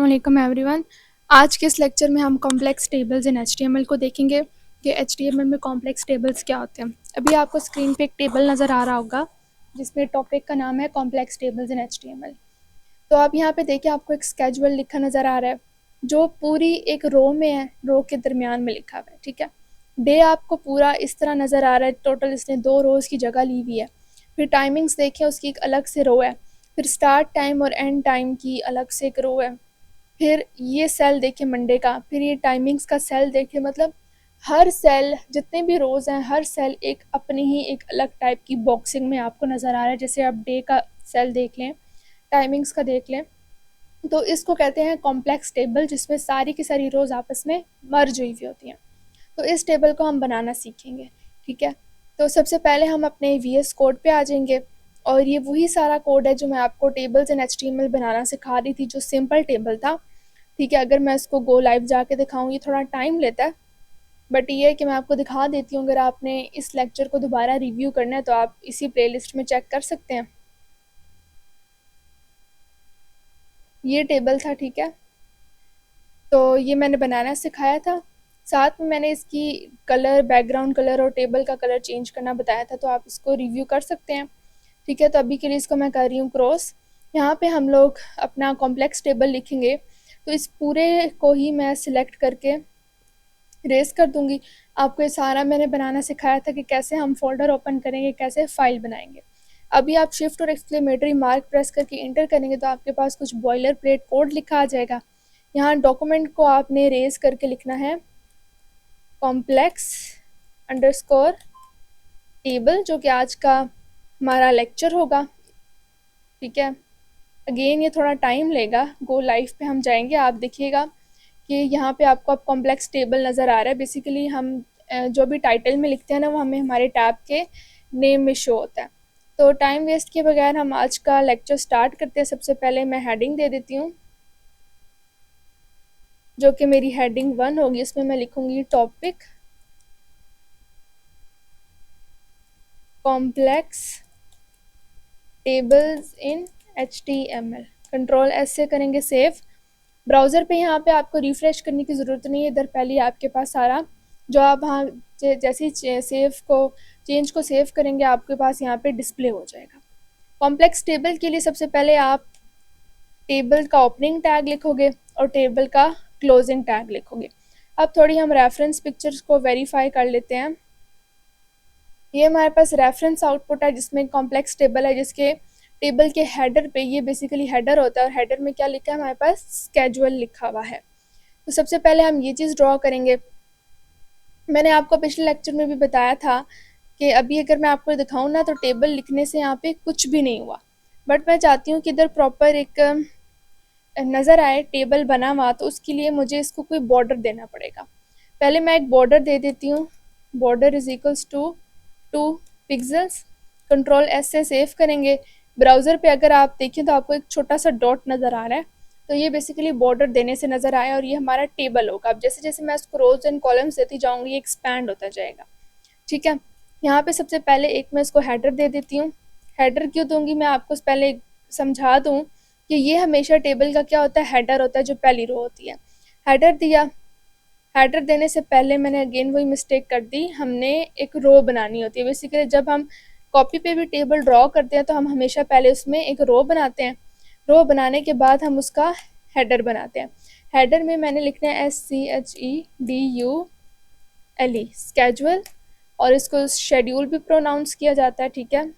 अस्सलाम एवरीवन। आज के इस लेक्चर में हम कॉम्प्लेक्स टेबल्स इन एचटीएमएल को देखेंगे कि एचटीएमएल में कॉम्प्लेक्स टेबल्स क्या होते हैं। अभी आपको स्क्रीन पे एक टेबल नज़र आ रहा होगा जिसमें टॉपिक का नाम है कॉम्प्लेक्स टेबल्स इन एचटीएमएल। तो आप यहाँ पे देखिए, आपको एक स्केजुअल लिखा नज़र आ रहा है जो पूरी एक रो में है, रो के दरमियान में लिखा हुआ है। ठीक है, डे आपको पूरा इस तरह नज़र आ रहा है, टोटल इसने 2 रोज़ की जगह ली हुई है। फिर टाइमिंग्स देखें, उसकी एक अलग से रो है। फिर स्टार्ट टाइम और एंड टाइम की अलग से एक रो है। फिर ये सेल देखें मंडे का, फिर ये टाइमिंग्स का सेल देखें। मतलब हर सेल, जितने भी रोज़ हैं, हर सेल एक अपनी ही एक अलग टाइप की बॉक्सिंग में आपको नज़र आ रहा है। जैसे आप डे का सेल देख लें, टाइमिंग्स का देख लें, तो इसको कहते हैं कॉम्प्लेक्स टेबल, जिसमें सारी की सारी रोज़ आपस में मर्ज हुई हुई होती हैं। तो इस टेबल को हम बनाना सीखेंगे। ठीक है, तो सबसे पहले हम अपने VS कोड पे आ जाएंगे, और ये वही सारा कोड है जो मैं आपको टेबल्स इन HTML बनाना सिखा रही थी, जो सिंपल टेबल था। ठीक है, अगर मैं इसको गो लाइव जाके दिखाऊँ, ये थोड़ा टाइम लेता है, बट ये है कि मैं आपको दिखा देती हूँ। अगर आपने इस लेक्चर को दोबारा रिव्यू करना है तो आप इसी प्लेलिस्ट में चेक कर सकते हैं। ये टेबल था, ठीक है, तो ये मैंने बनाना सिखाया था। साथ में मैंने इसकी कलर, बैकग्राउंड कलर और टेबल का कलर चेंज करना बताया था, तो आप इसको रिव्यू कर सकते हैं। ठीक है, तो अभी के लिए इसको मैं कर रही हूँ क्रॉस। यहाँ पे हम लोग अपना कॉम्प्लेक्स टेबल लिखेंगे, तो इस पूरे को ही मैं सिलेक्ट करके रेस कर दूँगी। आपको ये सारा मैंने बनाना सिखाया था कि कैसे हम फोल्डर ओपन करेंगे, कैसे फ़ाइल बनाएंगे। अभी आप शिफ्ट और एक्सक्लेमेटरी मार्क प्रेस करके इंटर करेंगे तो आपके पास कुछ बॉयलर प्लेट कोड लिखा आ जाएगा। यहाँ डॉक्यूमेंट को आपने रेस करके लिखना है कॉम्प्लेक्स अंडरस्कोर टेबल, जो कि आज का हमारा लेक्चर होगा। ठीक है, अगेन ये थोड़ा टाइम लेगा। गो लाइव पे हम जाएंगे, आप देखिएगा कि यहाँ पे आपको अब कॉम्प्लेक्स टेबल नज़र आ रहा है। बेसिकली हम जो भी टाइटल में लिखते हैं ना, वो हमें हमारे टैब के नेम में शो होता है। तो टाइम वेस्ट किए बगैर हम आज का लेक्चर स्टार्ट करते हैं। सबसे पहले मैं हेडिंग दे देती हूँ, जो कि मेरी हेडिंग 1 होगी। इसमें मैं लिखूँगी टॉपिक कॉम्प्लेक्स टेबल्स इन HTML। कंट्रोल S से करेंगे सेव। ब्राउज़र पे यहाँ पे आपको रिफ़्रेश करने की ज़रूरत नहीं है, इधर पहले ही आपके पास सारा जो आप वहाँ जैसे ही चेंज को सेव करेंगे, आपके पास यहाँ पे डिस्प्ले हो जाएगा। कॉम्प्लेक्स टेबल के लिए सबसे पहले आप टेबल का ओपनिंग टैग लिखोगे और टेबल का क्लोजिंग टैग लिखोगे। अब थोड़ी हम रेफरेंस पिक्चर्स को वेरीफाई कर लेते हैं। ये हमारे पास रेफरेंस आउटपुट है जिसमें कॉम्प्लेक्स टेबल है, जिसके टेबल के हेडर पे, ये बेसिकली हेडर होता है, और हेडर में क्या लिखा है हमारे पास, स्केजुअल लिखा हुआ है। तो सबसे पहले हम ये चीज़ ड्रॉ करेंगे। मैंने आपको पिछले लेक्चर में भी बताया था कि अभी अगर मैं आपको दिखाऊं ना, तो टेबल लिखने से यहाँ पे कुछ भी नहीं हुआ, बट मैं चाहती हूँ कि इधर प्रॉपर एक नज़र आए टेबल बना हुआ, तो उसके लिए मुझे इसको कोई बॉर्डर देना पड़ेगा। पहले मैं एक बॉर्डर दे देती हूँ। Border is equals to 2 pixels. Control S से सेव करेंगे। ब्राउज़र पे अगर आप देखें तो आपको एक छोटा सा डॉट नज़र आ रहा है, तो ये बेसिकली बॉर्डर देने से नज़र आया, और ये हमारा टेबल होगा। अब जैसे जैसे मैं इसको रोज एंड कॉलम्स देती जाऊँगी, ये एक्सपैंड होता जाएगा। ठीक है, यहाँ पे सबसे पहले एक मैं इसको हेडर दे देती हूँ। हेडर क्यों दूँगी, मैं आपको पहले समझा दूँ कि ये हमेशा टेबल का क्या होता है, हेडर होता है, जो पहली रो होती है। हेडर दिया, हेडर देने से पहले मैंने अगेन वही मिस्टेक कर दी, हमने एक रो बनानी होती है। बेसिकली जब हम कॉपी पे भी टेबल ड्रॉ करते हैं तो हम हमेशा पहले उसमें एक रो बनाते हैं। रो बनाने के बाद हम उसका हेडर बनाते हैं। हेडर में मैंने लिखना है SCHEDULE, स्केजुअल, और इसको शेड्यूल भी प्रोनाउंस किया जाता है। ठीक है,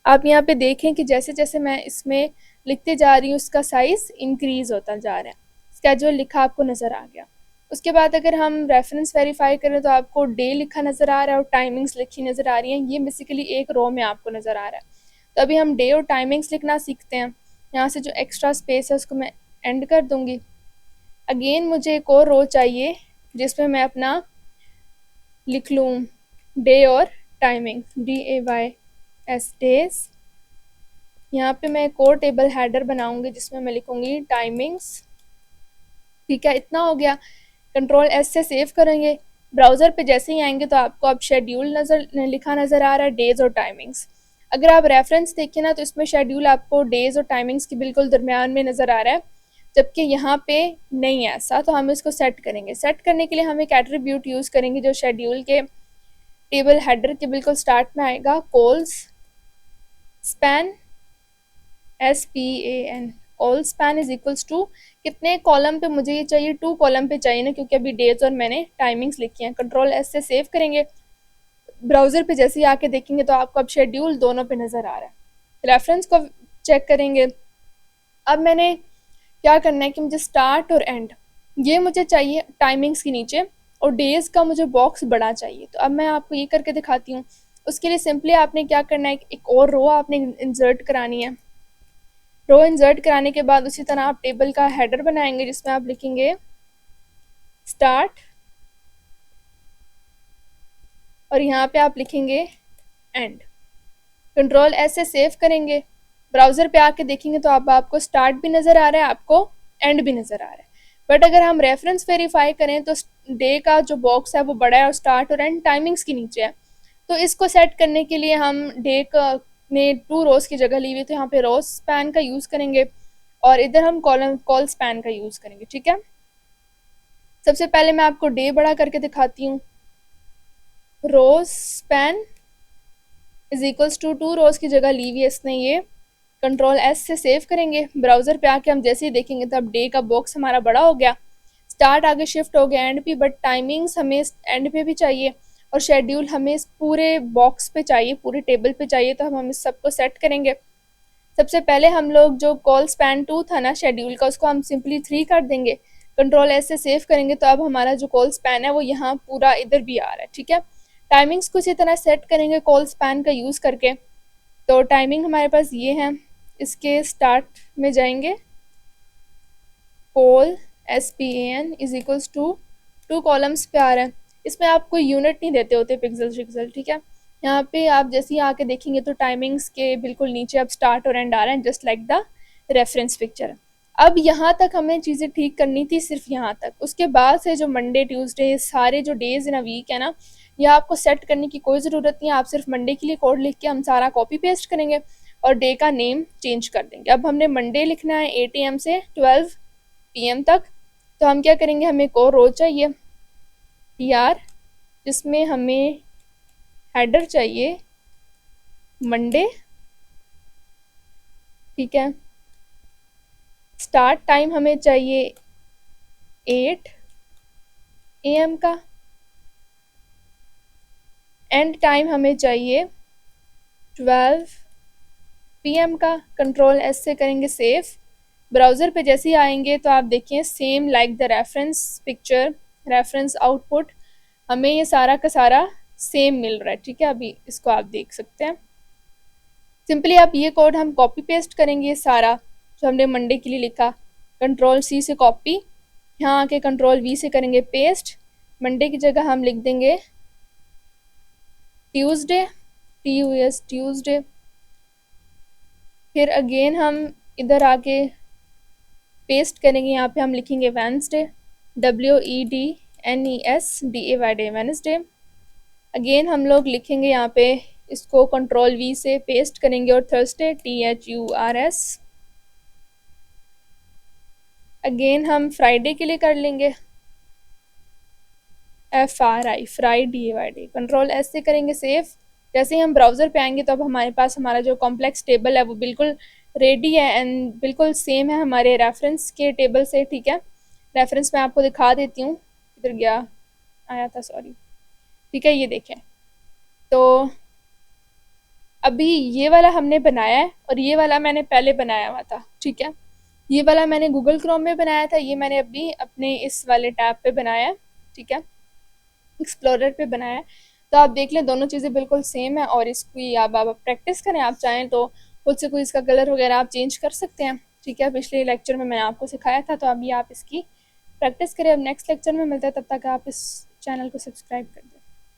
आप यहाँ पे देखें कि जैसे जैसे मैं इसमें लिखते जा रही हूँ, उसका साइज़ इंक्रीज़ होता जा रहा है। स्केजुअल लिखा आपको नज़र आ गया। उसके बाद अगर हम रेफरेंस वेरीफाई करें तो आपको डे लिखा नज़र आ रहा है और टाइमिंग्स लिखी नज़र आ रही हैं। ये बेसिकली एक रो में आपको नज़र आ रहा है। तो अभी हम डे और टाइमिंग्स लिखना सीखते हैं। यहाँ से जो एक्स्ट्रा स्पेस है उसको मैं एंड कर दूँगी। अगेन मुझे एक और रो चाहिए जिसमें मैं अपना लिख लूँ डे और टाइमिंग, DAYS डेज। यहाँ पे मैं एक और टेबल हेडर बनाऊँगी जिसमें मैं लिखूँगी टाइमिंग्स। ठीक है, इतना हो गया। कंट्रोल S से सेव करेंगे। ब्राउज़र पे जैसे ही आएंगे तो आपको अब शेड्यूल लिखा नज़र आ रहा है, डेज़ और टाइमिंग्स। अगर आप रेफरेंस देखें ना, तो इसमें शेड्यूल आपको डेज़ और टाइमिंग्स के बिल्कुल दरमियान में नज़र आ रहा है। जबकि यहाँ पे नहीं है ऐसा, तो हम इसको सेट करेंगे। सेट करने के लिए हम एक एट्रीब्यूट यूज़ करेंगे जो शेड्यूल के टेबल हेडर के बिल्कुल स्टार्ट में आएगा, cols span, SPAN, all span is equals to कितने कॉलम पे मुझे ये चाहिए, 2 कॉलम पे चाहिए ना, क्योंकि अभी डेज और मैंने टाइमिंग्स लिखी हैं। कंट्रोल S से सेव करेंगे। ब्राउज़र पे जैसे ही आके देखेंगे तो आपको अब शेड्यूल दोनों पे नज़र आ रहा है। रेफरेंस को चेक करेंगे। अब मैंने क्या करना है कि मुझे स्टार्ट और एंड ये मुझे चाहिए टाइमिंग्स के नीचे, और डेज़ का मुझे बॉक्स बड़ा चाहिए। तो अब मैं आपको ये करके दिखाती हूँ। उसके लिए सिंपली आपने क्या करना है, एक और रो आपने इंसर्ट करानी है। रो इंसर्ट कराने के बाद उसी तरह आप टेबल का हेडर बनाएंगे जिसमें आप लिखेंगे स्टार्ट, और यहाँ पे आप लिखेंगे एंड। कंट्रोल S से सेव करेंगे। ब्राउज़र पे आके देखेंगे तो आपको स्टार्ट भी नज़र आ रहा है, आपको एंड भी नज़र आ रहा है। बट अगर हम रेफरेंस वेरीफाई करें तो डे का जो बॉक्स है वो बड़ा है और स्टार्ट और एंड टाइमिंग्स के नीचे है। तो इसको सेट करने के लिए हम डे का ने 2 रोज की जगह ली हुई, तो यहाँ पे रोज स्पैन का यूज़ करेंगे और इधर हम कॉल स्पैन का यूज़ करेंगे। ठीक है, सबसे पहले मैं आपको डे बड़ा करके दिखाती हूँ। रोज स्पैन इज इक्वल्स टू 2 रोज की जगह ली हुई है इसने ये। कंट्रोल S से सेव करेंगे। ब्राउज़र पे आके हम जैसे ही देखेंगे तो अब डे का बॉक्स हमारा बड़ा हो गया, स्टार्ट आगे शिफ्ट हो गया एंड पे, बट टाइमिंग्स हमें एंड पे भी चाहिए और शेड्यूल हमें इस पूरे बॉक्स पे चाहिए, पूरे टेबल पे चाहिए। तो हम इस सबको सेट करेंगे। सबसे पहले हम लोग जो कॉल स्पैन 2 था ना शेड्यूल का, उसको हम सिंपली 3 कर देंगे। कंट्रोल S से सेव करेंगे तो अब हमारा जो कॉल स्पैन है वो यहाँ पूरा इधर भी आ रहा है। ठीक है, टाइमिंग्स को इसी तरह सेट करेंगे कॉल स्पैन का यूज़ करके। तो टाइमिंग हमारे पास ये है, इसके स्टार्ट में जाएंगे, col SPAN is equals to 2 columns पे आ रहा है। इसमें आप कोई यूनिट नहीं देते होते, पिक्सल शिक्सल। ठीक है, यहाँ पे आप जैसे ही आके देखेंगे तो टाइमिंग्स के बिल्कुल नीचे अब स्टार्ट और एंड आ रहे हैं, just like the reference picture. अब यहाँ तक हमें चीज़ें ठीक करनी थी, सिर्फ यहाँ तक। उसके बाद से जो मंडे ट्यूसडे सारे जो डेज इन अ वीक है ना, यह आपको सेट करने की कोई ज़रूरत नहीं है। आप सिर्फ मंडे के लिए कोड लिख के हम सारा कॉपी पेस्ट करेंगे और डे का नेम चेंज कर देंगे। अब हमने मंडे लिखना है 8 AM से 12 PM तक, तो हम क्या करेंगे, हमें एक और रो चाहिए TR, जिसमें हमें हेडर चाहिए मंडे। ठीक है, स्टार्ट टाइम हमें चाहिए 8 AM का, एंड टाइम हमें चाहिए 12 PM का। कंट्रोल S से करेंगे सेव। ब्राउज़र पे जैसे ही आएंगे तो आप देखिए same like the reference picture, reference output, हमें ये सारा का सारा सेम मिल रहा है। ठीक है, अभी इसको आप देख सकते हैं। सिंपली आप ये कोड हम कॉपी पेस्ट करेंगे, सारा जो हमने मंडे के लिए लिखा, कंट्रोल C से कॉपी, यहाँ आके कंट्रोल V से करेंगे पेस्ट। मंडे की जगह हम लिख देंगे ट्यूसडे, TUS ट्यूसडे। फिर अगेन हम इधर आके पेस्ट करेंगे, यहाँ पे हम लिखेंगे वेंसडे, WEDNESDAY वेंसडे। अगेन हम लोग लिखेंगे यहाँ पे इसको कंट्रोल V से पेस्ट करेंगे और थर्सडे, THURS। अगेन हम फ्राइडे के लिए कर लेंगे FRI, फ्राइडे। कंट्रोल S से करेंगे सेव। जैसे ही हम ब्राउज़र पे आएंगे तो अब हमारे पास हमारा जो कॉम्प्लेक्स टेबल है वो बिल्कुल रेडी है एंड बिल्कुल सेम है हमारे रेफरेंस के टेबल से। ठीक है, रेफरेंस मैं आपको दिखा देती हूँ, इधर गया आया था, सॉरी। ठीक है, ये देखें, तो अभी ये वाला हमने बनाया है और ये वाला मैंने पहले बनाया हुआ था। ठीक है, ये वाला मैंने गूगल क्रोम में बनाया था, ये मैंने अभी अपने इस वाले टैब पे बनाया है। ठीक है, एक्सप्लोरर पे बनाया है। तो आप देख लें दोनों चीज़ें बिल्कुल सेम है और इसकी आप प्रैक्टिस करें। आप चाहें तो खुद से कोई इसका कलर वगैरह आप चेंज कर सकते हैं। ठीक है, पिछले लेक्चर में मैंने आपको सिखाया था, तो अभी आप इसकी प्रैक्टिस करें। अब नेक्स्ट लेक्चर में मिलता है, तब तक आप इस चैनल को सब्सक्राइब कर दें।